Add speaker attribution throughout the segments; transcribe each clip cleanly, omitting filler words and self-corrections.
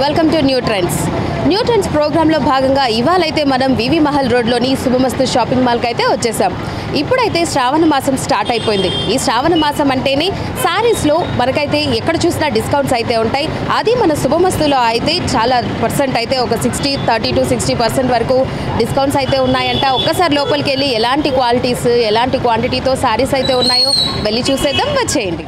Speaker 1: Welcome to new trends ప్రోగ్రాంలో భాగంగా ఇవాళైతే మనం వివి మహల్ రోడ్లోని శుభమస్తు షాపింగ్ మాల్కి అయితే వచ్చేసాం. ఇప్పుడైతే శ్రావణ మాసం స్టార్ట్ అయిపోయింది. ఈ శ్రావణ మాసం అంటేనే శారీస్లో మనకైతే ఎక్కడ చూసినా డిస్కౌంట్స్ అయితే ఉంటాయి. అది మన శుభమస్తులో అయితే చాలా పర్సెంట్ అయితే ఒక 30 to 60% వరకు డిస్కౌంట్స్ అయితే ఉన్నాయంట. ఒక్కసారి లోపలికి వెళ్ళి ఎలాంటి క్వాలిటీస్ ఎలాంటి క్వాంటిటీతో శారీస్ అయితే ఉన్నాయో వెళ్ళి చూసేద్దాం, వచ్చేయండి.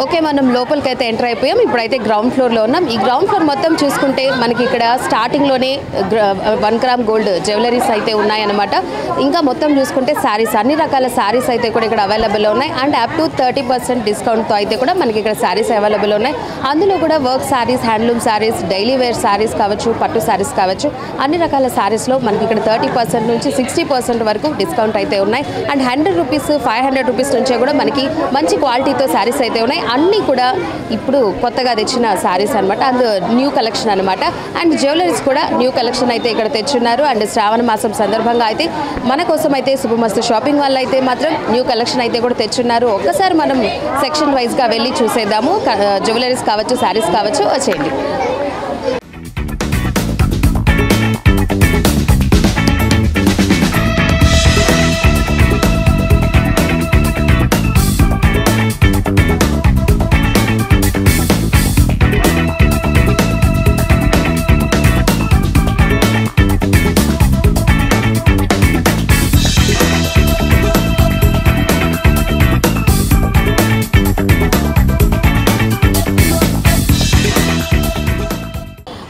Speaker 1: ఓకే, మనం లోపలికి అయితే ఎంటర్ అయిపోయాం. ఇప్పుడైతే గ్రౌండ్ ఫ్లోర్లో ఉన్నాం. ఈ గ్రౌండ్ ఫ్లోర్ మొత్తం చూసుకుంటే మనకి ఇక్కడ స్టార్టింగ్లోనే 1 గ్రామ్ గోల్డ్ జ్యువెలరీస్ అయితే ఉన్నాయన్నమాట. ఇంకా మొత్తం చూసుకుంటే శారీస్, అన్ని రకాల శారీస్ అయితే కూడా ఇక్కడ అవైలబుల్ ఉన్నాయి. అండ్ అప్ టు 30% డిస్కౌంట్తో అయితే కూడా మనకి ఇక్కడ శారీస్ అవైలబుల్ ఉన్నాయి. అందులో కూడా work sarees, handloom sarees, daily wear sarees కావచ్చు, పట్టు శారీస్ కావచ్చు, అన్ని రకాల శారీస్లో మనకి ఇక్కడ 30% నుంచి 60% వరకు డిస్కౌంట్ అయితే ఉన్నాయి. అండ్ 100 రూపీస్ 500 రూపీస్ నుంచే కూడా మనకి మంచి క్వాలిటీతో శారీస్ అయితే ఉన్నాయి. అన్నీ కూడా ఇప్పుడు కొత్తగా తెచ్చిన శారీస్ అనమాట. అండ్ న్యూ కలెక్షన్ అనమాట. అండ్ జ్యువెలరీస్ కూడా న్యూ కలెక్షన్ అయితే ఇక్కడ తెచ్చున్నారు. అండ్ శ్రావణ మాసం సందర్భంగా అయితే మన కోసం అయితే శుభమస్తు షాపింగ్ వాళ్ళు అయితే మాత్రం న్యూ కలెక్షన్ అయితే కూడా తెచ్చున్నారు. ఒక్కసారి మనం సెక్షన్ వైజ్గా వెళ్ళి చూసేద్దాము. జ్యువెలరీస్ కావచ్చు, శారీస్ కావచ్చు, వచ్చేయండి.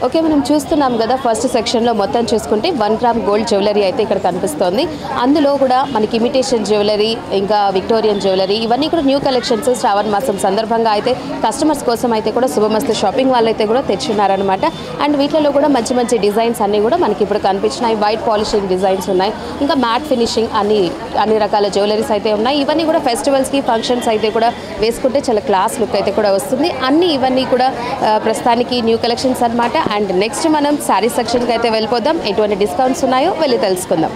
Speaker 1: ఓకే, మనం చూస్తున్నాం కదా, ఫస్ట్ సెక్షన్లో మొత్తం చూసుకుంటే 1 గ్రామ్ గోల్డ్ జ్యువెలరీ అయితే ఇక్కడ కనిపిస్తోంది. అందులో కూడా మనకి ఇమిటేషన్ జ్యువెలరీ, ఇంకా విక్టోరియన్ జ్యువెలరీ, ఇవన్నీ కూడా న్యూ కలెక్షన్స్ శ్రావణ మాసం సందర్భంగా అయితే కస్టమర్స్ కోసం అయితే కూడా శుభమస్తు షాపింగ్ వాళ్ళు అయితే కూడా తెచ్చున్నారనమాట. అండ్ వీటిలో కూడా మంచి మంచి డిజైన్స్ అన్నీ కూడా మనకి ఇప్పుడు కనిపించినాయి. వైట్ పాలిషింగ్ డిజైన్స్ ఉన్నాయి, ఇంకా మ్యాట్ ఫినిషింగ్ అన్ని రకాల జ్యువెలరీస్ అయితే ఉన్నాయి. ఇవన్నీ కూడా ఫెస్టివల్స్కి, ఫంక్షన్స్ అయితే కూడా వేసుకుంటే చాలా క్లాస్ లుక్ అయితే కూడా వస్తుంది. ఇవన్నీ కూడా ప్రస్తుతానికి న్యూ కలెక్షన్స్ అనమాట. అండ్ నెక్స్ట్ మనం శారీ సెక్షన్కి అయితే వెళ్ళిపోదాం. ఎటువంటి డిస్కౌంట్స్ ఉన్నాయో వెళ్ళి తెలుసుకుందాం.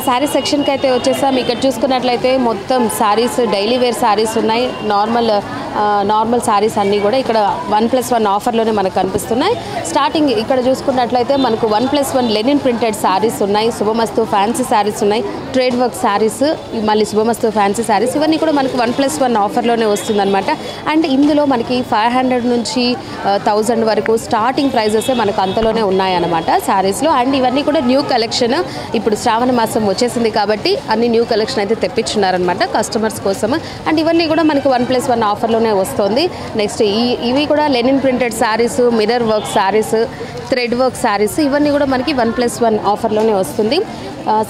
Speaker 1: శారీ సెక్షన్కి అయితే వచ్చేసాం. ఇక్కడ చూసుకున్నట్లయితే మొత్తం శారీస్, డైలీ వేర్ శారీస్ ఉన్నాయి. నార్మల్ శారీస్ అన్నీ కూడా ఇక్కడ 1+1 ఆఫర్లోనే మనకు కనిపిస్తున్నాయి. స్టార్టింగ్ ఇక్కడ చూసుకున్నట్లయితే మనకు 1+1 లెనిన్ ప్రింటెడ్ శారీస్ ఉన్నాయి. శుభమస్తు ఫ్యాన్సీ శారీస్ ఉన్నాయి. ట్రేడ్ వర్క్ శారీస్, మళ్ళీ శుభమస్తు ఫ్యాన్సీ శారీస్, ఇవన్నీ కూడా మనకు 1+1 ఆఫర్లోనే వస్తుందన్నమాట. అండ్ ఇందులో మనకి 500 నుంచి 1000 వరకు స్టార్టింగ్ ప్రైజెస్ మనకు అంతలోనే ఉన్నాయన్నమాట శారీస్లో. అండ్ ఇవన్నీ కూడా న్యూ కలెక్షన్. ఇప్పుడు శ్రావణ మాసం వచ్చేసింది కాబట్టి అన్ని న్యూ కలెక్షన్ అయితే తెప్పించున్నారనమాట కస్టమర్స్ కోసం. అండ్ ఇవన్నీ కూడా మనకి 1+1 ఆఫర్లోనే వస్తుంది. నెక్స్ట్ ఇవి కూడా Lenin printed saris, mirror work saris, thread work saris, ఇవన్నీ కూడా మనకి 1+1 ఆఫర్లోనే వస్తుంది.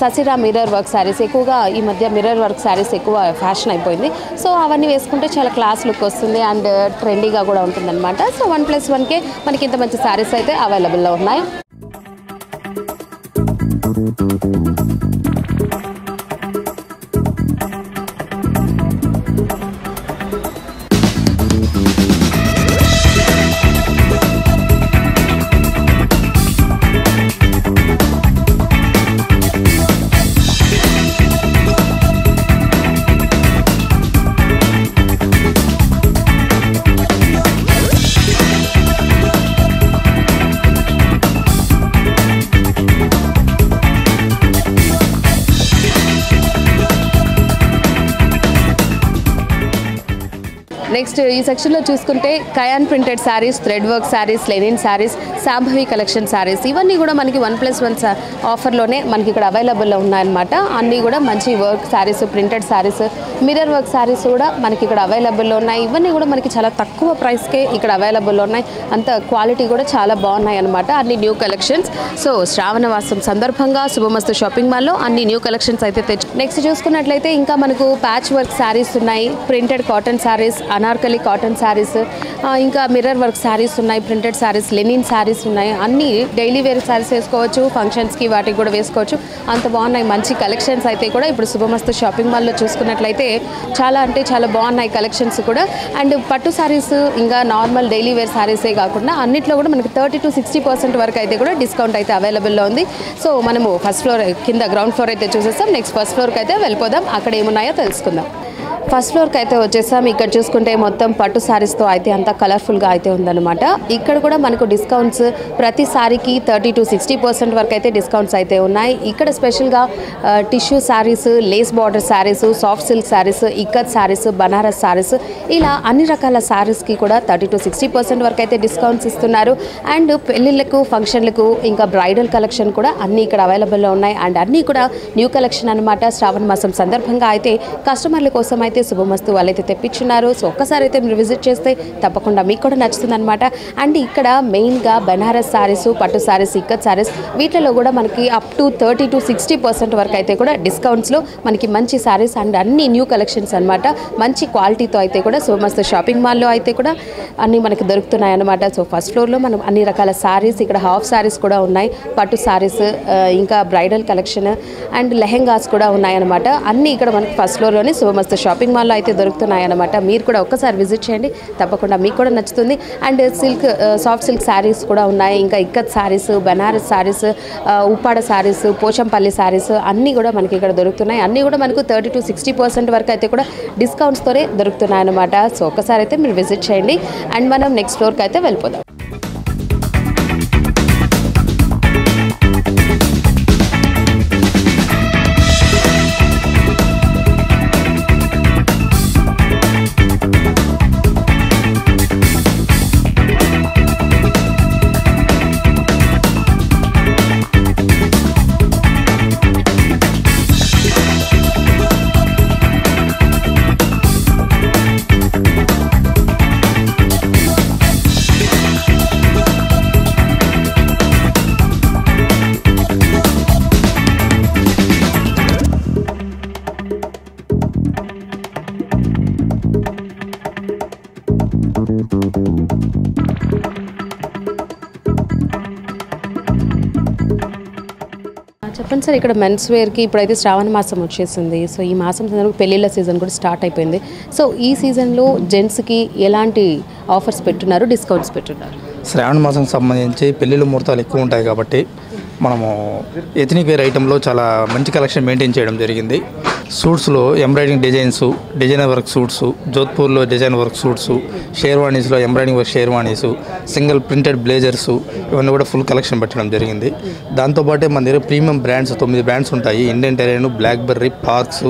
Speaker 1: ససిరా మిర్రర్ వర్క్ శారీస్, ఎక్కువగా ఈ మధ్య మిర్రర్ వర్క్ శారీస్ ఎక్కువ ఫ్యాషన్ అయిపోయింది. సో అవన్నీ వేసుకుంటే చాలా క్లాస్ లుక్ వస్తుంది అండ్ ట్రెండీగా కూడా ఉంటుందన్నమాట. సో 1+1కే మనకి ఇంత మంచి శారీస్ అయితే అవైలబుల్లో ఉన్నాయి. నెక్స్ట్ ఈ సెక్షన్లో చూసుకుంటే కయాన్ printed saris, thread work saris, linen saris, Shambhavi collection saris ఇవన్నీ కూడా మనకి 1+1 ఆఫర్లోనే మనకి ఇక్కడ అవైలబుల్లో ఉన్నాయన్నమాట. అన్నీ కూడా మంచి work saris, printed saris, mirror work saris కూడా మనకి ఇక్కడ అవైలబుల్లో ఉన్నాయి. ఇవన్నీ కూడా మనకి చాలా తక్కువ ప్రైస్కే ఇక్కడ అవైలబుల్లో ఉన్నాయి. అంత క్వాలిటీ కూడా చాలా బాగున్నాయి అన్నమాట. అన్ని న్యూ కలెక్షన్స్. సో శ్రావణ మాసం సందర్భంగా శుభమస్తు షాపింగ్ మాల్లో అన్ని న్యూ కలెక్షన్స్ అయితే నెక్స్ట్ చూసుకున్నట్లయితే ఇంకా మనకు ప్యాచ్ వర్క్ శారీస్ ఉన్నాయి, printed cotton saris, Anarkali cotton saris, ఇంకా మిర్రర్ వర్క్ శారీస్ ఉన్నాయి, ప్రింటెడ్ శారీస్, లెనిన్ శారీస్ ఉన్నాయి. అన్ని డైలీ వేర్ శారీస్ వేసుకోవచ్చు, ఫంక్షన్స్కి వాటికి కూడా వేసుకోవచ్చు. అంత బాగున్నాయి మంచి కలెక్షన్స్ అయితే కూడా ఇప్పుడు శుభమస్తు షాపింగ్ మాల్లో చూసుకున్నట్లయితే చాలా అంటే చాలా బాగున్నాయి కలెక్షన్స్ కూడా. అండ్ పట్టు శారీస్ ఇంకా నార్మల్ డైలీ వేర్ శారీసే కాకుండా అన్నిట్లో కూడా మనకి 30 to 60% వరకు అయితే కూడా డిస్కౌంట్ అయితే అవైలబుల్లో ఉంది. సో మనము ఫస్ట్ ఫ్లోర్ కింద గ్రౌండ్ ఫ్లోర్ అయితే చూసేస్తాం. నెక్స్ట్ ఫస్ట్ ఫ్లోర్కి అయితే వెళ్ళిపోదాం, అక్కడ ఏమున్నాయో తెలుసుకుందాం. ఫస్ట్ ఫ్లోర్కి అయితే వచ్చేసాం. ఇక్కడ చూసుకుంటే మొత్తం పట్టు శారీస్తో అయితే అంతా కలర్ఫుల్గా అయితే ఉందన్నమాట. ఇక్కడ కూడా మనకు డిస్కౌంట్స్ ప్రతి సారీకి 30 to 60% వరకు అయితే డిస్కౌంట్స్ అయితే ఉన్నాయి. ఇక్కడ స్పెషల్గా tissue saris, lace border saris, soft silk saris, ikat saris, Banaras saris ఇలా అన్ని రకాల శారీస్కి కూడా 30 to 60% వరకు అయితే డిస్కౌంట్స్ ఇస్తున్నారు. అండ్ పెళ్ళిళ్ళకు, ఫంక్షన్లకు, ఇంకా బ్రైడల్ కలెక్షన్ కూడా అన్నీ ఇక్కడ అవైలబుల్లో ఉన్నాయి. అండ్ అన్నీ కూడా న్యూ కలెక్షన్ అనమాట. శ్రావణ మాసం సందర్భంగా అయితే కస్టమర్ల కోసం అయితే శుభమస్తు వాళ్ళైతే తెప్పించున్నారు. సో ఒక్కసారి అయితే మీరు విజిట్ చేస్తే తప్పకుండా మీకు కూడా నచ్చుతుంది అనమాట. అండ్ ఇక్కడ మెయిన్గా బనారస్ శారీస్, పట్టు శారీస్, ఇక్కత్ శారీస్ వీటిలో కూడా మనకి అప్ టు 30 to 60% వరకు అయితే కూడా డిస్కౌంట్స్లో మనకి మంచి శారీస్ అండ్ అన్ని న్యూ కలెక్షన్స్ అనమాట. మంచి క్వాలిటీతో అయితే కూడా శుభమస్తు షాపింగ్ మాల్లో అయితే కూడా అన్నీ మనకి దొరుకుతున్నాయి అనమాట. సో ఫస్ట్ ఫ్లోర్లో మనం అన్ని రకాల శారీస్, ఇక్కడ హాఫ్ శారీస్ కూడా ఉన్నాయి, పట్టు శారీస్, ఇంకా బ్రైడల్ కలెక్షన్ అండ్ లెహెంగాస్ కూడా ఉన్నాయన్నమాట. అన్నీ ఇక్కడ మనకి ఫస్ట్ ఫ్లోర్లోనే శుభమస్తు షాపింగ్ మాల్లో అయితే దొరుకుతున్నాయి అన్నమాట. మీరు కూడా ఒక్కసారి విజిట్ చేయండి, తప్పకుండా మీకు కూడా నచ్చుతుంది. And silk, soft silk saris కూడా ఉన్నాయి, ఇంకా ఇక్కత్ శారీస్, బనారస్ శారీస్, ఉప్పాడ శారీస్, పోచంపల్లి శారీస్ అన్నీ కూడా మనకి ఇక్కడ దొరుకుతున్నాయి. అన్నీ కూడా మనకు 30 to 60% వరకు అయితే కూడా డిస్కౌంట్స్తోనే దొరుకుతున్నాయి అన్నమాట. సో ఒక్కసారి అయితే మీరు విజిట్ చేయండి. అండ్ మనం నెక్స్ట్ ఫ్లోర్కి అయితే వెళ్ళిపోదాం. చెప్పండి సార్, ఇక్కడ మెన్స్ వేర్కి ఇప్పుడైతే శ్రావణ మాసం వచ్చేసింది. సో ఈ మాసం సందర్భంగా పెళ్ళిళ్ళ సీజన్ కూడా స్టార్ట్ అయిపోయింది. సో ఈ సీజన్లో జెంట్స్కి ఎలాంటి ఆఫర్స్ పెట్టున్నారు, డిస్కౌంట్స్ పెట్టున్నారు?
Speaker 2: శ్రావణ మాసం సంబంధించి పెళ్ళిళ్ళ ముహూర్తాలు ఎక్కువ ఉంటాయి కాబట్టి మనము ఎథనిక్ వేర్ ఐటెంలో చాలా మంచి కలెక్షన్ మెయింటైన్ చేయడం జరిగింది. సూట్స్లో embroidering designs, designer work suits, జోధ్పూర్లో డిజైన్ వర్క్ సూట్స్, షేర్వానీస్లో embroidering work sherwanis, single printed blazers ఇవన్నీ కూడా ఫుల్ కలెక్షన్ పెట్టడం జరిగింది. దాంతోపాటే మన దగ్గర ప్రీమియం బ్రాండ్స్ 9 బ్రాండ్స్ ఉంటాయి. Indian Terrain, Blackberry, Parx,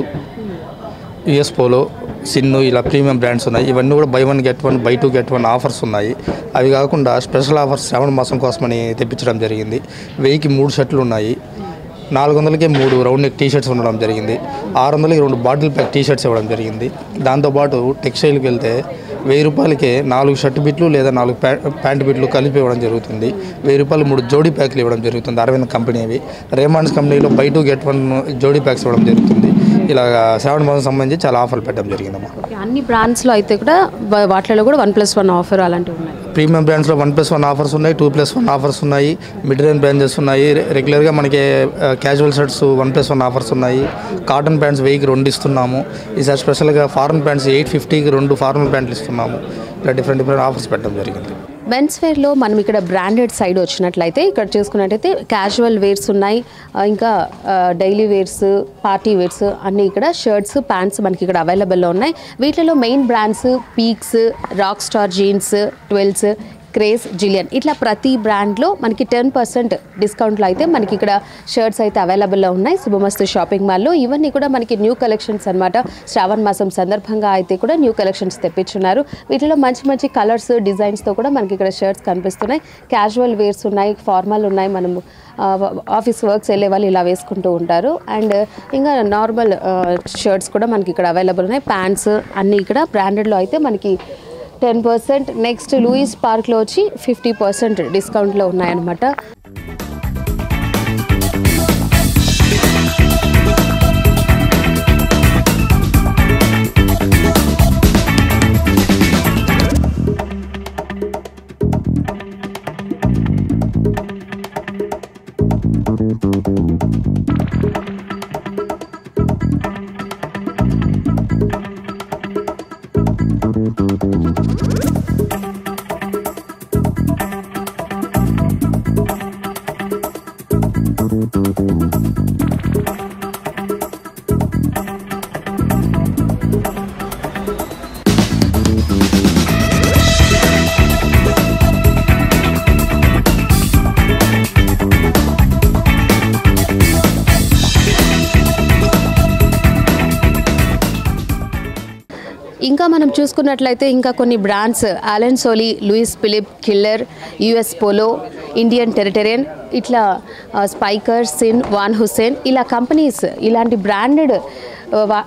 Speaker 2: US Polo, సిన్ను ఇలా ప్రీమియం బ్రాండ్స్ ఉన్నాయి. ఇవన్నీ కూడా buy 1 get 1, buy 2 get 1 offers ఉన్నాయి. అవి కాకుండా స్పెషల్ ఆఫర్స్ శ్రావణ మాసం కోసమని తెప్పించడం జరిగింది. 1000కి 3 షర్ట్లు ఉన్నాయి, 400కే 3 రౌండ్ నెక్ టీ షర్ట్స్ ఉండడం జరిగింది, 600కి 2 బాటిల్ ప్యాక్ టీ షర్ట్స్ ఇవ్వడం జరిగింది. దాంతోపాటు టెక్స్టైల్కి వెళ్తే 1000 రూపాయలకే 4 షర్ట్ బిట్లు లేదా 4 ప్యాంట్ బిట్లు కలిపి ఇవ్వడం జరుగుతుంది. 1000 రూపాయలు 3 జోడీ ప్యాక్లు ఇవ్వడం జరుగుతుంది. అరవింద్ కంపెనీ అవి. రేమాండ్స్ కంపెనీలో బై 2 get 1 జోడీ ప్యాక్స్ ఇవ్వడం జరుగుతుంది. ఇలాగా శ్రావణ మాసం సంబంధించి చాలా ఆఫర్లు పెట్టడం జరిగిందమ్మా.
Speaker 1: అన్ని బ్రాండ్స్లో అయితే కూడా వాటిలో కూడా 1+1 ఆఫర్ అలాంటివి ఉన్నాయి.
Speaker 2: ప్రీమియం బ్రాండ్స్లో 1+1 ఆఫర్స్ ఉన్నాయి, 2+1 ఆఫర్స్ ఉన్నాయి, మిడ్ రేంజ్ బ్రాంచెస్ ఉన్నాయి. రెగ్యులర్గా మనకి క్యాజువల్ షర్ట్స్ 1+1 ఆఫర్స్ ఉన్నాయి. కాటన్ ప్యాంట్స్ 1000కి 2 ఇస్తున్నాము. ఈసారి స్పెషల్గా ఫారెన్ ప్యాంట్స్ 850కి 2 ఫార్మల్ ప్యాంట్లు ఇస్తున్నాము. ఇలా డిఫరెంట్ ఆఫర్స్ పెట్టడం జరిగింది.
Speaker 1: మెన్స్ వేర్లో మనం ఇక్కడ బ్రాండెడ్ సైడ్ వచ్చినట్లయితే ఇక్కడ చూసుకున్నట్టయితే క్యాజువల్ వేర్స్ ఉన్నాయి, ఇంకా డైలీ వేర్స్, పార్టీ వేర్స్ అన్నీ ఇక్కడ షర్ట్స్, ప్యాంట్స్ మనకి ఇక్కడ అవైలబుల్లో ఉన్నాయి. వీటిలో main brands Peaks, Rock Star Jeans, Twills, Craze, Zillion ఇట్లా ప్రతి బ్రాండ్లో మనకి 10% డిస్కౌంట్లో అయితే మనకి ఇక్కడ షర్ట్స్ అయితే అవైలబుల్లో ఉన్నాయి శుభమస్తు షాపింగ్ మాల్లో. ఇవన్నీ కూడా మనకి న్యూ కలెక్షన్స్ అనమాట. శ్రావణ మాసం సందర్భంగా అయితే కూడా న్యూ కలెక్షన్స్ తెప్పించున్నారు. వీటిలో మంచి మంచి కలర్స్, డిజైన్స్తో కూడా మనకి ఇక్కడ షర్ట్స్ కనిపిస్తున్నాయి. క్యాజువల్ వేర్స్ ఉన్నాయి, ఫార్మల్ ఉన్నాయి, మనము ఆఫీస్ వర్క్స్ వెళ్ళే వాళ్ళు ఇలా వేసుకుంటూ ఉంటారు. అండ్ ఇంకా నార్మల్ షర్ట్స్ కూడా మనకి ఇక్కడ అవైలబుల్ ఉన్నాయి. ప్యాంట్స్ అన్నీ ఇక్కడ బ్రాండెడ్లో అయితే మనకి 10%. నెక్స్ట్ లూయిస్ పార్క్లో వచ్చి 50% డిస్కౌంట్లో ఉన్నాయన్నమాట. ఇంకా మనం చూసుకున్నట్లయితే ఇంకా కొన్ని brands Allen Solly, Louis Philippe, Killer, US Polo, Indian టెరిటరియన్ ఇట్లా స్పైకర్, సిన్, వాన్ హుసేన్ ఇలా కంపెనీస్ ఇలాంటి బ్రాండెడ్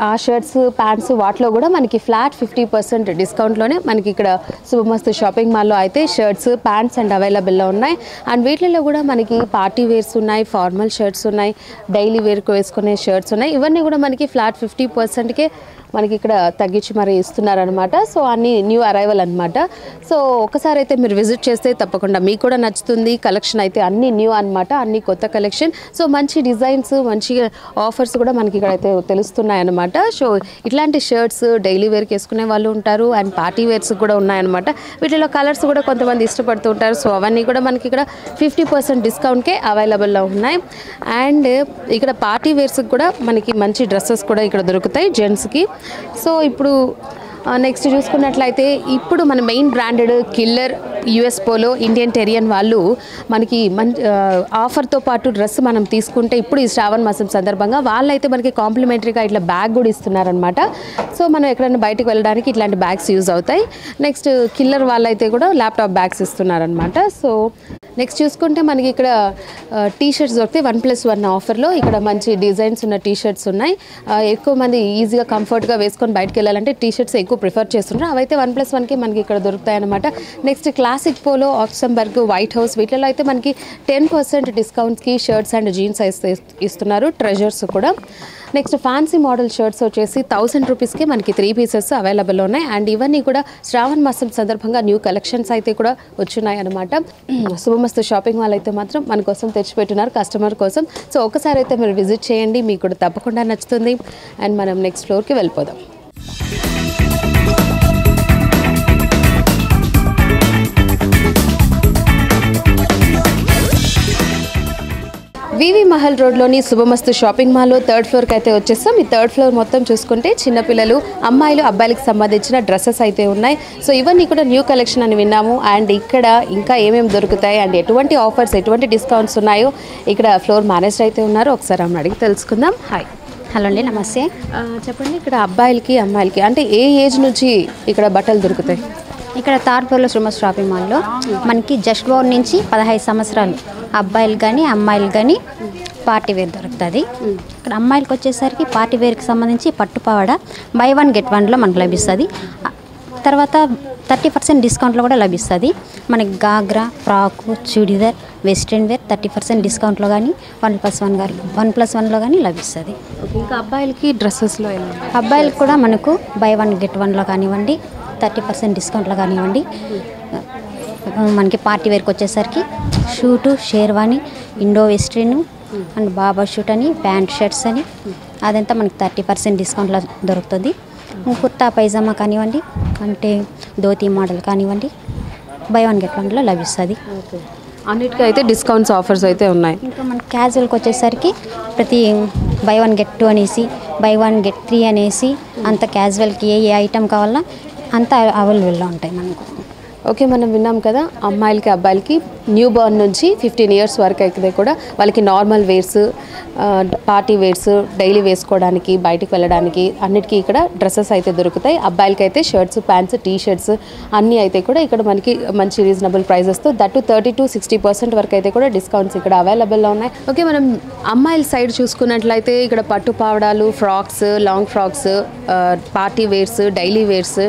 Speaker 1: ఆ షర్ట్స్, ప్యాంట్స్ వాటిలో కూడా మనకి ఫ్లాట్ 50% డిస్కౌంట్లోనే మనకి ఇక్కడ శుభమస్తు షాపింగ్ మాల్లో అయితే షర్ట్స్, ప్యాంట్స్ అండ్ అవైలబుల్లో ఉన్నాయి. అండ్ వీటిలో కూడా మనకి పార్టీ వేర్స్ ఉన్నాయి, ఫార్మల్ షర్ట్స్ ఉన్నాయి, డైలీ వేర్కి వేసుకునే షర్ట్స్ ఉన్నాయి. ఇవన్నీ కూడా మనకి ఫ్లాట్ 50%కే మనకి ఇక్కడ తగ్గించి మరి ఇస్తున్నారనమాట. సో అన్నీ న్యూ అరైవల్ అనమాట. సో ఒకసారి అయితే మీరు విజిట్ చేస్తే తప్పకుండా మీకు కూడా నచ్చుతుంది. కలెక్షన్ అయితే అన్నీ న్యూ అనమాట, అన్నీ కొత్త కలెక్షన్. సో మంచి డిజైన్స్, మంచి ఆఫర్స్ కూడా మనకి ఇక్కడ అయితే తెలుస్తున్నాయి అనమాట. సో ఇట్లాంటి షర్ట్స్ డైలీ వేర్కి వేసుకునే వాళ్ళు ఉంటారు అండ్ పార్టీ వేర్స్ కూడా ఉన్నాయన్నమాట. వీటిలో కలర్స్ కూడా కొంతమంది ఇష్టపడుతూ ఉంటారు. సో అవన్నీ కూడా మనకి ఇక్కడ 50% డిస్కౌంట్కే అవైలబుల్లో ఉన్నాయి. అండ్ ఇక్కడ పార్టీ వేర్స్కి కూడా మనకి మంచి డ్రెస్సెస్ కూడా ఇక్కడ దొరుకుతాయి జెంట్స్కి. సో ఇప్పుడు నెక్స్ట్ చూసుకున్నట్లయితే ఇప్పుడు మన main branded Killer, US Polo, Indian Terrain వాళ్ళు మనకి ఆఫర్తో పాటు డ్రెస్ మనం తీసుకుంటే ఇప్పుడు ఈ శ్రావణ మాసం సందర్భంగా వాళ్ళైతే మనకి కాంప్లిమెంటరీగా ఇట్లా బ్యాగ్ కూడా ఇస్తున్నారనమాట. సో మనం ఎక్కడైనా బయటకు వెళ్ళడానికి ఇట్లాంటి బ్యాగ్స్ యూజ్ అవుతాయి. నెక్స్ట్ కిల్లర్ వాళ్ళైతే కూడా ల్యాప్టాప్ బ్యాగ్స్ ఇస్తున్నారనమాట. సో నెక్స్ట్ చూసుకుంటే మనకి ఇక్కడ టీషర్ట్స్ దొరికితే 1+1 ఆఫర్లో ఇక్కడ మంచి డిజైన్స్ ఉన్న టీషర్ట్స్ ఉన్నాయి. ఎక్కువ మంది ఈజీగా కంఫర్ట్గా వేసుకొని బయటకు వెళ్ళాలంటే టీషర్ట్స్ ఎక్కువ ప్రిఫర్ చేస్తున్నారు. అవైతే 1+1కి మనకి ఇక్కడ దొరుకుతాయి అనమాట. Next classic Polo, Oxemberg, White House వీటిలో అయితే మనకి 10% డిస్కౌంట్స్కి షర్ట్స్ అండ్ జీన్స్ ఇస్తున్నారు. ట్రెజర్స్ కూడా. నెక్స్ట్ ఫ్యాన్సీ మోడల్ షర్ట్స్ వచ్చేసి 1000 రూపీస్కి మనకి 3 పీసెస్ అవైలబుల్ ఉన్నాయి. అండ్ ఇవన్నీ కూడా శ్రావణ మాసం సందర్భంగా న్యూ కలెక్షన్స్ అయితే కూడా వచ్చున్నాయి అనమాట. శుభమస్తు షాపింగ్ మాల్ అయితే మాత్రం మన కోసం తెచ్చిపెట్టున్నారు కస్టమర్ కోసం. సో ఒకసారి అయితే మీరు విజిట్ చేయండి, మీకు కూడా తప్పకుండా నచ్చుతుంది. అండ్ మనం నెక్స్ట్ ఫ్లోర్కి వెళ్ళిపోదాం. వివి మహల్ రోడ్లోని శుభమస్తు షాపింగ్ మాల్లో 3rd ఫ్లోర్కి అయితే వచ్చేస్తాం. ఈ 3rd ఫ్లోర్ మొత్తం చూసుకుంటే చిన్నపిల్లలు, అమ్మాయిలు, అబ్బాయిలకు సంబంధించిన డ్రెస్సెస్ అయితే ఉన్నాయి. సో ఇవన్నీ కూడా న్యూ కలెక్షన్ అని విన్నాము. అండ్ ఇక్కడ ఇంకా ఏమేమి దొరుకుతాయి అండ్ ఎటువంటి ఆఫర్స్, ఎటువంటి డిస్కౌంట్స్ ఉన్నాయో ఇక్కడ ఫ్లోర్ మేనేజర్ అయితే ఉన్నారు. ఒకసారి ఆమెను అడిగి తెలుసుకుందాం. హాయ్.
Speaker 3: హలో అండి, నమస్తే.
Speaker 1: చెప్పండి, ఇక్కడ అబ్బాయిలకి, అమ్మాయిలకి అంటే ఏ ఏజ్ నుంచి ఇక్కడ బట్టలు దొరుకుతాయి?
Speaker 3: ఇక్కడ 3rd ఫ్లోర్లో శుభమస్తు షాపింగ్ మాల్లో మనకి జస్ట్ బోర్న్ నుంచి 15 సంవత్సరాలు అబ్బాయిలు కానీ అమ్మాయిలు కానీ పార్టీ వేర్ దొరుకుతుంది. ఇక్కడ అమ్మాయిలకు వచ్చేసరికి పార్టీ వేర్కి సంబంధించి పట్టుపావడ బై 1 గెట్ 1లో మనకు లభిస్తుంది. తర్వాత 30% డిస్కౌంట్లో కూడా లభిస్తుంది. మనకి ghagra, frock, churidar, western wear 30% డిస్కౌంట్లో కానీ 1+1లో కానీ లభిస్తుంది.
Speaker 1: ఇంకా అబ్బాయిలకి డ్రెస్సెస్లో
Speaker 3: అబ్బాయిలకు కూడా మనకు బై 1 గెట్ 1లో కానివ్వండి, 30% డిస్కౌంట్లో కానివ్వండి. మనకి పార్టీ వేర్కి వచ్చేసరికి shoot, sherwani, Indo western and Baba shoot అని, ప్యాంట్ షర్ట్స్ అని అదంతా మనకి 30% డిస్కౌంట్లో దొరుకుతుంది. కుర్తా పైజామా కానివ్వండి, అంటే ధోతీ మోడల్ కానివ్వండి, బై 1 గెట్ 1లో లభిస్తుంది.
Speaker 1: అన్నిటికీ అయితే డిస్కౌంట్స్, ఆఫర్స్ అయితే ఉన్నాయి.
Speaker 3: ఇంకా మన క్యాజువల్కి వచ్చేసరికి ప్రతి బై 1 గెట్ 2 అనేసి, బై 1 గెట్ 3 అనేసి అంత క్యాజువల్కి ఏ ఐటమ్ కావాలన్నా అంత అవైలబుల్లో ఉంటాయి మనకు.
Speaker 1: ఓకే, మనం విన్నాం కదా, అమ్మాయిలకి అబ్బాయిలకి న్యూ బోర్న్ నుంచి 15 years వరకు అయితే కూడా వాళ్ళకి normal wears, party wears, daily వేసుకోవడానికి, బయటికి వెళ్ళడానికి అన్నిటికీ ఇక్కడ డ్రెస్సెస్ అయితే దొరుకుతాయి. అబ్బాయిలకి అయితే షర్ట్స్, ప్యాంట్స్, టీ షర్ట్స్ అన్నీ అయితే కూడా ఇక్కడ మనకి మంచి రీజనబుల్ ప్రైజెస్తో దట్టు 30-60% వరకు అయితే కూడా డిస్కౌంట్స్ ఇక్కడ అవైలబుల్లో ఉన్నాయి. ఓకే, మనం అమ్మాయిల సైడ్ చూసుకున్నట్లయితే ఇక్కడ పట్టు పావడాలు, frocks, long frocks, party wears, daily wears,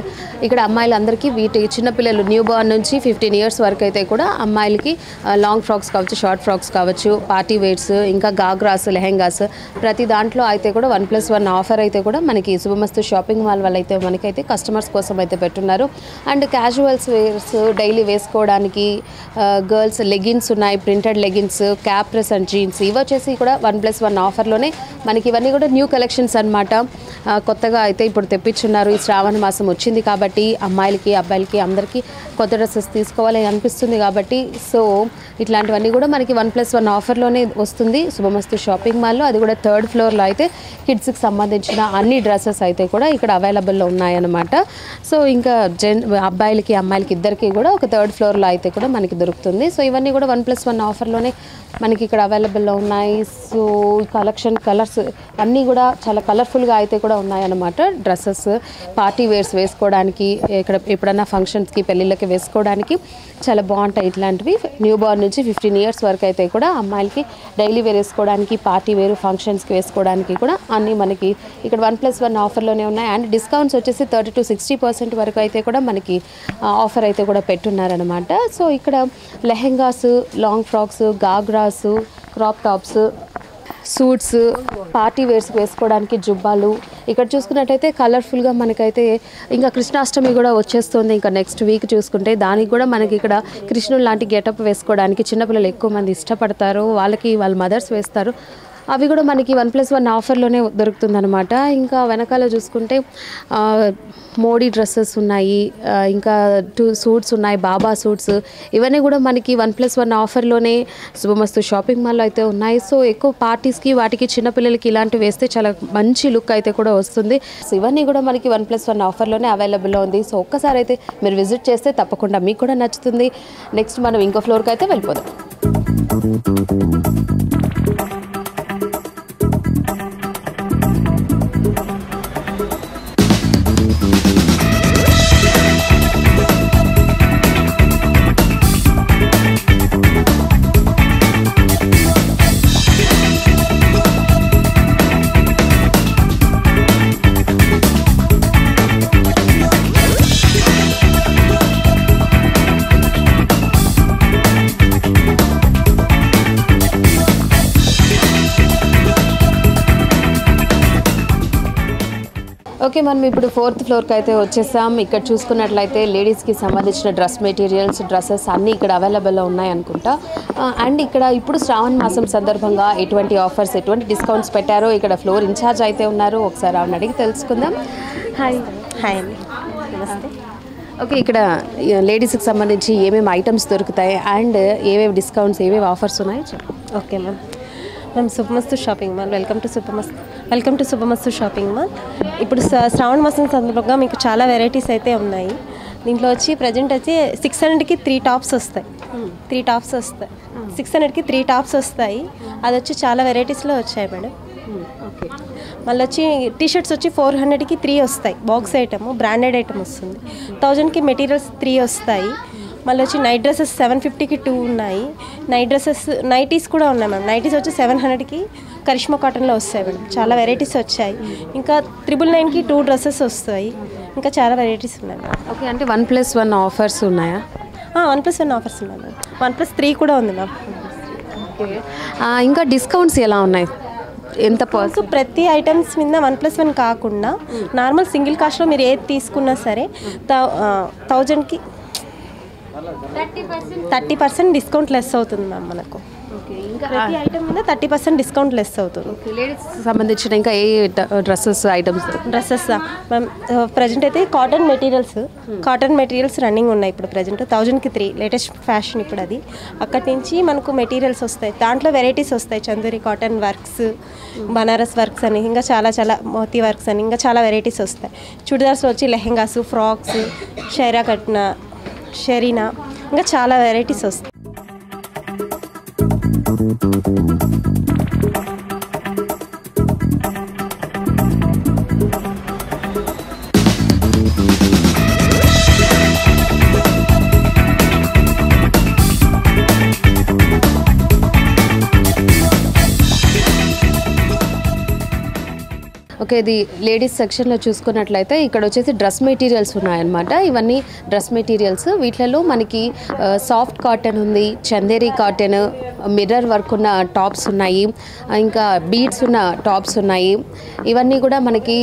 Speaker 1: ఇక్కడ అమ్మాయిలందరికీ వీటి చిన్నపిల్లలు న్యూ బోర్న్ నుంచి 15 years వరకు అయితే కూడా అమ్మాయిలకి లాంగ్ ఫ్రాక్స్ కావచ్చు, షార్ట్ ఫ్రాక్స్ కావచ్చు, పార్టీ వేర్స్, ఇంకా గాగ్రాస్, లెహెంగాస్, ప్రతి దాంట్లో అయితే కూడా 1+1 ఆఫర్ అయితే కూడా మనకి శుభమస్తు షాపింగ్ మాల్ వాళ్ళు అయితే మనకైతే కస్టమర్స్ కోసం అయితే పెట్టున్నారు. అండ్ క్యాజువల్స్ వేర్స్, డైలీ వేసుకోవడానికి గర్ల్స్ లెగిన్స్ ఉన్నాయి, ప్రింటెడ్ లెగిన్స్, క్యాప్రెస్ అండ్ జీన్స్, ఇవి వచ్చేసి కూడా 1+1 ఆఫర్లోనే మనకి ఇవన్నీ కూడా న్యూ కలెక్షన్స్ అనమాట. కొత్తగా అయితే ఇప్పుడు తెప్పించున్నారు. ఈ శ్రావణ మాసం వచ్చింది కాబట్టి అమ్మాయిలకి అబ్బాయిలకి అందరికీ కొత్త డ్రెస్సెస్ తీసుకోవాలని అనిపిస్తుంది కాబట్టి సో ఇట్లాంటివన్నీ కూడా మనకి 1+1 ఆఫర్లోనే వస్తుంది శుభమస్తు షాపింగ్ మాల్లో. అది కూడా 3rd floorలో అయితే కిడ్స్కి సంబంధించిన అన్ని డ్రెస్సెస్ అయితే కూడా ఇక్కడ అవైలబుల్లో ఉన్నాయన్నమాట. సో ఇంకా అబ్బాయిలకి అమ్మాయిలకి ఇద్దరికి కూడా ఒక 3rd floorలో అయితే కూడా మనకి దొరుకుతుంది. సో ఇవన్నీ కూడా 1+1 ఆఫర్లోనే మనకి ఇక్కడ అవైలబుల్లో ఉన్నాయి. సో కలర్స్ అన్నీ కూడా చాలా కలర్ఫుల్గా అయితే కూడా ఉన్నాయన్నమాట. డ్రెస్సెస్ పార్టీ వేర్స్ వేసుకోవడానికి, ఇక్కడ ఎప్పుడన్నా ఫంక్షన్స్కి, పెళ్ళిళ్ళకి వేసుకోవడానికి చాలా బాగుంటాయి ఇట్లాంటివి. న్యూ బోర్న్ నుంచి 15 years వరకు అయితే కూడా అమ్మాయిలకి డైలీ వేర్ వేసుకోవడానికి, పార్టీ వేరు, ఫంక్షన్స్కి వేసుకోవడానికి కూడా అన్నీ మనకి ఇక్కడ 1+1 ఆఫర్లోనే ఉన్నాయి. అండ్ డిస్కౌంట్స్ వచ్చేసి 30-60% వరకు అయితే కూడా మనకి ఆఫర్ అయితే కూడా పెట్టున్నారనమాట. సో ఇక్కడ lehengas, long frocks, ghagras, crop tops, suits, party వేర్స్కి వేసుకోవడానికి జుబ్బాలు, ఇక్కడ చూసుకున్నట్టయితే కలర్ఫుల్గా మనకైతే ఇంకా కృష్ణాష్టమి కూడా వచ్చేస్తుంది. ఇంకా నెక్స్ట్ వీక్ చూసుకుంటే దానికి కూడా మనకి ఇక్కడ కృష్ణుడు లాంటి గెటప్ వేసుకోవడానికి చిన్నపిల్లలు ఎక్కువ మంది ఇష్టపడతారు, వాళ్ళకి వాళ్ళ మదర్స్ వేస్తారు. అవి కూడా మనకి 1+1 ఆఫర్లోనే దొరుకుతుందనమాట. ఇంకా వెనకాల చూసుకుంటే మోడీ డ్రెస్సెస్ ఉన్నాయి, ఇంకా 2 సూట్స్ ఉన్నాయి, బాబా సూట్స్, ఇవన్నీ కూడా మనకి 1+1 ఆఫర్లోనే శుభమస్తు షాపింగ్ మాల్లో అయితే ఉన్నాయి. సో ఎక్కువ పార్టీస్కి, వాటికి చిన్నపిల్లలకి ఇలాంటివి వేస్తే చాలా మంచి లుక్ అయితే కూడా వస్తుంది. సో ఇవన్నీ కూడా మనకి 1+1 ఆఫర్లోనే అవైలబుల్లో ఉంది. సో ఒక్కసారి అయితే మీరు విజిట్ చేస్తే తప్పకుండా మీకు కూడా నచ్చుతుంది. నెక్స్ట్ మనం ఇంకో ఫ్లోర్కి అయితే వెళ్ళిపోదాం. ఓకే, మనం ఇప్పుడు 4th ఫ్లోర్కి అయితే వచ్చేసాం. ఇక్కడ చూసుకున్నట్లయితే లేడీస్కి సంబంధించిన డ్రెస్ మెటీరియల్స్, డ్రెస్సెస్ అన్నీ ఇక్కడ అవైలబుల్లో ఉన్నాయి అనుకుంటా. అండ్ ఇక్కడ ఇప్పుడు శ్రావణ మాసం సందర్భంగా ఎటువంటి ఆఫర్స్, ఎటువంటి డిస్కౌంట్స్ పెట్టారో ఇక్కడ ఫ్లోర్ ఇన్ఛార్జ్ అయితే ఉన్నారు. ఒకసారి ఆవిడని అడిగి తెలుసుకుందాం.
Speaker 4: హాయ్ అండి, నమస్తే.
Speaker 1: ఓకే, ఇక్కడ లేడీస్కి సంబంధించి ఏమేమి ఐటమ్స్ దొరుకుతాయి అండ్ ఏవేవి డిస్కౌంట్స్, ఏవేవి ఆఫర్స్ ఉన్నాయో చెప్పు.
Speaker 4: Okay ma'am, Subhamastu shopping mall, welcome to Subhamastu shopping mall. ఇప్పుడు శ్రావణ మాసం సందర్భంగా మీకు చాలా వెరైటీస్ అయితే ఉన్నాయి. దీంట్లో వచ్చి ప్రజెంట్ వచ్చి 600కి 3 టాప్స్ వస్తాయి. 600కి 3 టాప్స్ వస్తాయి. అది వచ్చి చాలా వెరైటీస్లో వచ్చాయి మేడం.
Speaker 1: ఓకే,
Speaker 4: మళ్ళీ వచ్చి టీషర్ట్స్ వచ్చి 400కి 3 వస్తాయి. బాక్స్ ఐటమ్, బ్రాండెడ్ ఐటమ్ వస్తుంది. 1000కి మెటీరియల్స్ 3 వస్తాయి. మళ్ళీ వచ్చి నైట్ డ్రెస్సెస్ 750కి 2 ఉన్నాయి. నైటీస్ కూడా ఉన్నాయి మ్యామ్. నైటీస్ వచ్చి 700కి కరిష్మా కాటన్లో వస్తాయి మేడం. చాలా వెరైటీస్ వచ్చాయి. ఇంకా 999కి 2 డ్రెస్సెస్ వస్తాయి. ఇంకా చాలా వెరైటీస్ ఉన్నాయి మేడం.
Speaker 1: ఓకే, అంటే 1+1 ఆఫర్స్ ఉన్నాయా?
Speaker 4: 1+1 ఆఫర్స్ ఉన్నాయి మ్యామ్. 1+3 కూడా ఉంది మ్యామ్.
Speaker 1: ఓకే, ఇంకా డిస్కౌంట్స్ ఎలా ఉన్నాయి? ఎంత
Speaker 4: ప్రతి ఐటమ్స్ మీద 1+1 కాకుండా నార్మల్ సింగిల్ కాస్ట్లో మీరు ఏది తీసుకున్నా సరే 1000కి 30% డిస్కౌంట్ లెస్ అవుతుంది మ్యామ్ మనకు. ప్రతి ఐటమ్ మీద 30% డిస్కౌంట్ లెస్ అవుతుంది.
Speaker 1: లేడీస్ సంబంధించిన ఇంకా ఏ డ్రెస్సెస్ ఐటమ్స్?
Speaker 4: మ్యామ్ ప్రజెంట్ అయితే కాటన్ మెటీరియల్స్ రన్నింగ్ ఉన్నాయి ఇప్పుడు ప్రజెంట్. 1000కి 3 లేటెస్ట్ ఫ్యాషన్ ఇప్పుడు అది. అక్కడి నుంచి మనకు మెటీరియల్స్ వస్తాయి. దాంట్లో వెరైటీస్ వస్తాయి. Chanduri cotton works, Banaras works అని, ఇంకా చాలా మోతీ వర్క్స్ అని, ఇంకా చాలా వెరైటీస్ వస్తాయి. చుడిదార్స్ వచ్చి లెహెంగాస్, ఫ్రాక్స్, షైరా కట్న, షెరీనా, ఇంకా చాలా వెరైటీస్ వస్తాయి.
Speaker 1: ఓకే, ఇది లేడీస్ సెక్షన్లో చూసుకున్నట్లయితే ఇక్కడ వచ్చేసి డ్రెస్ మెటీరియల్స్ ఉన్నాయన్నమాట. ఇవన్నీ డ్రెస్ మెటీరియల్స్. వీటిలలో మనకి సాఫ్ట్ కాటన్ ఉంది, చందేరి కాటన్, మిర్రర్ వర్క్ ఉన్న టాప్స్ ఉన్నాయి, ఇంకా బీడ్స్ ఉన్న టాప్స్ ఉన్నాయి. ఇవన్నీ కూడా మనకి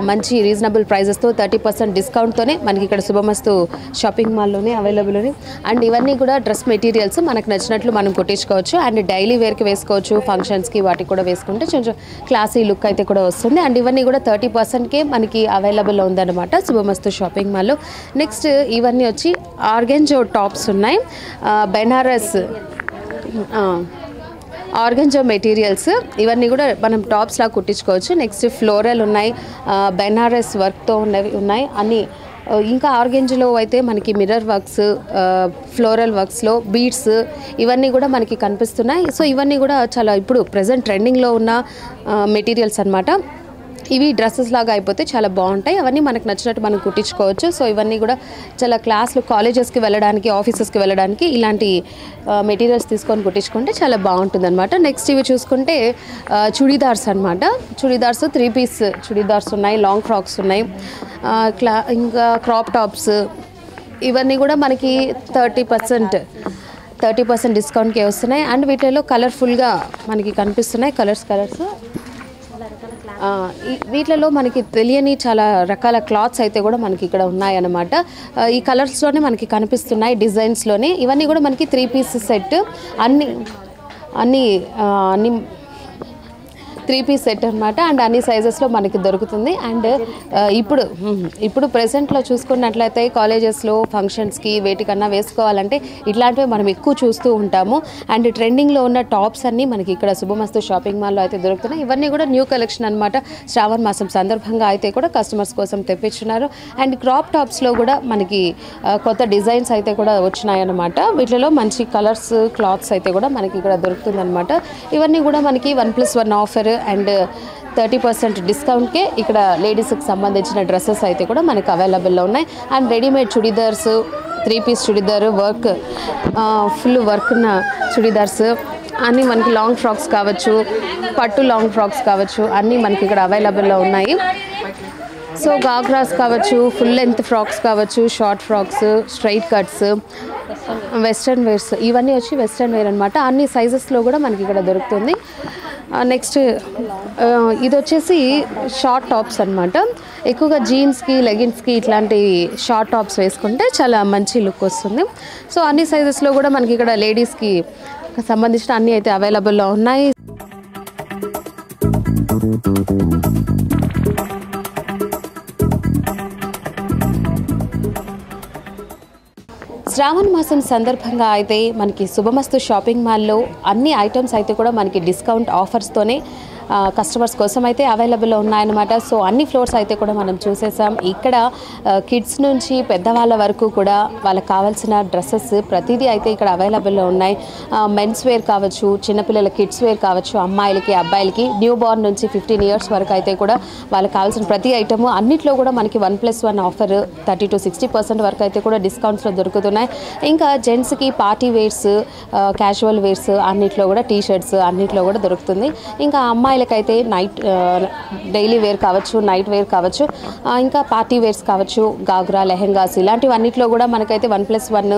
Speaker 1: మంచి రీజనబుల్ ప్రైజెస్తో 30% డిస్కౌంట్తోనే మనకి ఇక్కడ శుభమస్తు షాపింగ్ మాల్లోనే అవైలబుల్ ఉన్నాయి. అండ్ ఇవన్నీ కూడా డ్రెస్ మెటీరియల్స్ మనకు నచ్చినట్లు మనం కుట్టించుకోవచ్చు. అండ్ డైలీ వేర్కి వేసుకోవచ్చు, ఫంక్షన్స్కి వాటికి కూడా వేసుకుంటే కొంచెం క్లాసీ లుక్ అయితే కూడా వస్తుంది. అండ్ ఇవన్నీ కూడా 30%కే మనకి అవైలబుల్ ఉందన్నమాట శుభమస్తు షాపింగ్ మాల్లో. నెక్స్ట్ ఇవన్నీ వచ్చి ఆర్గెంజో టాప్స్ ఉన్నాయి, బెనారస్ ఆర్గంజో మెటీరియల్స్. ఇవన్నీ కూడా మనం టాప్స్లా కుట్టించుకోవచ్చు. నెక్స్ట్ ఫ్లోరల్ ఉన్నాయి, బెనారస్ వర్క్తో ఉన్నవి ఉన్నాయి అన్నీ. ఇంకా ఆర్గెంజ్లో అయితే మనకి మిర్రర్ వర్క్స్, ఫ్లోరల్ వర్క్స్లో బీడ్స్ ఇవన్నీ కూడా మనకి కనిపిస్తున్నాయి. సో ఇవన్నీ కూడా చాలా ఇప్పుడు ప్రజెంట్ ట్రెండింగ్లో ఉన్న మెటీరియల్స్ అన్నమాట. ఇవి డ్రెస్సెస్ లాగా అయిపోతే చాలా బాగుంటాయి. అవన్నీ మనకు నచ్చినట్టు మనం కుట్టించుకోవచ్చు. సో ఇవన్నీ కూడా చాలా క్లాస్లు, కాలేజెస్కి వెళ్ళడానికి, ఆఫీసెస్కి వెళ్ళడానికి ఇలాంటి మెటీరియల్స్ తీసుకొని కుట్టించుకుంటే చాలా బాగుంటుంది అనమాట. నెక్స్ట్ ఇవి చూసుకుంటే చుడీదార్స్ అనమాట. చుడీదార్స్ 3 పీస్ చుడీదార్స్ ఉన్నాయి, లాంగ్ ఫ్రాక్స్ ఉన్నాయి, ఇంకా క్రాప్ టాప్స్. ఇవన్నీ కూడా మనకి 30% డిస్కౌంట్కే వస్తున్నాయి. అండ్ వీటిలో కలర్ఫుల్గా మనకి కనిపిస్తున్నాయి కలర్స్. వీటిలో మనకి తెలియని చాలా రకాల క్లాత్స్ అయితే కూడా మనకి ఇక్కడ ఉన్నాయన్నమాట. ఈ కలర్స్లోనే మనకి కనిపిస్తున్నాయి, డిజైన్స్లోనే. ఇవన్నీ కూడా మనకి 3 పీస్ సెట్, అన్ని 3 పీస్ సెట్ అనమాట. అండ్ అన్ని సైజెస్లో మనకి దొరుకుతుంది. అండ్ ఇప్పుడు ప్రెసెంట్లో చూసుకున్నట్లయితే కాలేజెస్లో ఫంక్షన్స్కి వేటికన్నా వేసుకోవాలంటే ఇట్లాంటివి మనం ఎక్కువ చూస్తూ ఉంటాము. అండ్ ట్రెండింగ్లో ఉన్న టాప్స్ అన్నీ మనకి ఇక్కడ శుభమస్తు షాపింగ్ మాల్లో అయితే దొరుకుతున్నాయి. ఇవన్నీ కూడా న్యూ కలెక్షన్ అనమాట. శ్రావణ మాసం సందర్భంగా అయితే కూడా కస్టమర్స్ కోసం తెప్పించున్నారు. అండ్ క్రాప్ టాప్స్లో కూడా మనకి కొత్త డిజైన్స్ అయితే కూడా వచ్చినాయన్నమాట. వీటిలో మంచి కలర్స్, క్లాత్స్ అయితే కూడా మనకి ఇక్కడ దొరుకుతుంది అనమాట. ఇవన్నీ కూడా మనకి 1+1 ఆఫర్ అండ్ 30% డిస్కౌంట్కే ఇక్కడ లేడీస్కి సంబంధించిన డ్రెస్సెస్ అయితే కూడా మనకు అవైలబుల్లో ఉన్నాయి. And readymade churidars, 3 piece churidar, work full work ఉన్న చుడీదార్స్ అన్నీ మనకి, లాంగ్ ఫ్రాక్స్ కావచ్చు, పట్టు లాంగ్ ఫ్రాక్స్ కావచ్చు, అన్నీ మనకి ఇక్కడ అవైలబుల్లో ఉన్నాయి. సో గాగ్రాస్ కావచ్చు, ఫుల్ లెంత్ ఫ్రాక్స్ కావచ్చు, short frocks, straight cuts, western wears, ఇవన్నీ వచ్చి వెస్ట్రన్ వేర్ అనమాట. అన్ని సైజెస్లో కూడా మనకి ఇక్కడ దొరుకుతుంది. నెక్స్ట్ ఇది వచ్చేసి షార్ట్ టాప్స్ అనమాట. ఎక్కువగా జీన్స్కి, లెగిన్స్కి ఇట్లాంటి షార్ట్ టాప్స్ వేసుకుంటే చాలా మంచి లుక్ వస్తుంది. సో అన్ని సైజెస్లో కూడా మనకి ఇక్కడ లేడీస్కి సంబంధించిన అన్నీ అయితే అవైలబుల్లో ఉన్నాయి. శ్రావణ మాసం సందర్భంగా అయితే మనకి శుభమస్తు షాపింగ్ మాల్లో అన్ని ఐటమ్స్ అయితే కూడా మనకి డిస్కౌంట్ ఆఫర్స్తోనే కస్టమర్స్ కోసం అయితే అవైలబుల్లో ఉన్నాయన్నమాట. సో అన్ని ఫ్లోర్స్ అయితే కూడా మనం చూసేసాం. ఇక్కడ కిడ్స్ నుంచి పెద్దవాళ్ళ వరకు కూడా వాళ్ళకి కావాల్సిన డ్రెస్సెస్ ప్రతిదీ అయితే ఇక్కడ అవైలబుల్లో ఉన్నాయి. మెన్స్ వేర్ కావచ్చు, చిన్నపిల్లల కిడ్స్ వేర్ కావచ్చు, అమ్మాయిలకి, అబ్బాయిలకి, న్యూ బార్న్ నుంచి 15 ఇయర్స్ వరకు అయితే కూడా వాళ్ళకి కావాల్సిన ప్రతి ఐటము అన్నిట్లో కూడా మనకి 1+1 ఆఫర్ 30 to 60% వరకు అయితే కూడా డిస్కౌంట్స్లో దొరుకుతున్నాయి. ఇంకా జెంట్స్కి పార్టీ వేర్స్, క్యాజువల్ వేర్స్ అన్నిట్లో కూడా, టీ షర్ట్స్ అన్నిట్లో కూడా దొరుకుతుంది. ఇంకా అమ్మాయిలకైతే డైలీ వేర్ కావచ్చు, నైట్ వేర్ కావచ్చు, ఇంకా పార్టీ వేర్స్ కావచ్చు, గాగ్రా, లెహెంగాస్ ఇలాంటివన్నిట్లో కూడా మనకైతే 1+1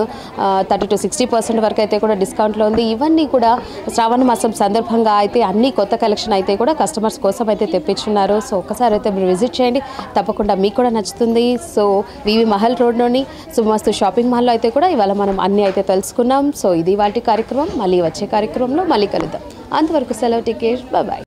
Speaker 1: 30 to 60% వరకు అయితే కూడా డిస్కౌంట్లో ఉంది. ఇవన్నీ కూడా శ్రావణ మాసం సందర్భంగా అయితే అన్ని కొత్త కలెక్షన్ అయితే కూడా కస్టమర్స్ కోసం అయితే తెప్పించున్నారు. సో ఒకసారి అయితే మీరు విజిట్ చేయండి, తప్పకుండా మీకు కూడా నచ్చుతుంది. సో వివి మహల్ రోడ్లోని శుభమస్తు షాపింగ్ మాల్లో అయితే కూడా ఇవాళ మనం అన్నీ అయితే తెలుసుకున్నాం. సో ఇది వాటి కార్యక్రమం. మళ్ళీ వచ్చే కార్యక్రమంలో మళ్ళీ కలుద్దాం. అంతవరకు సెలవు, టేక్ కేర్, బాయ్.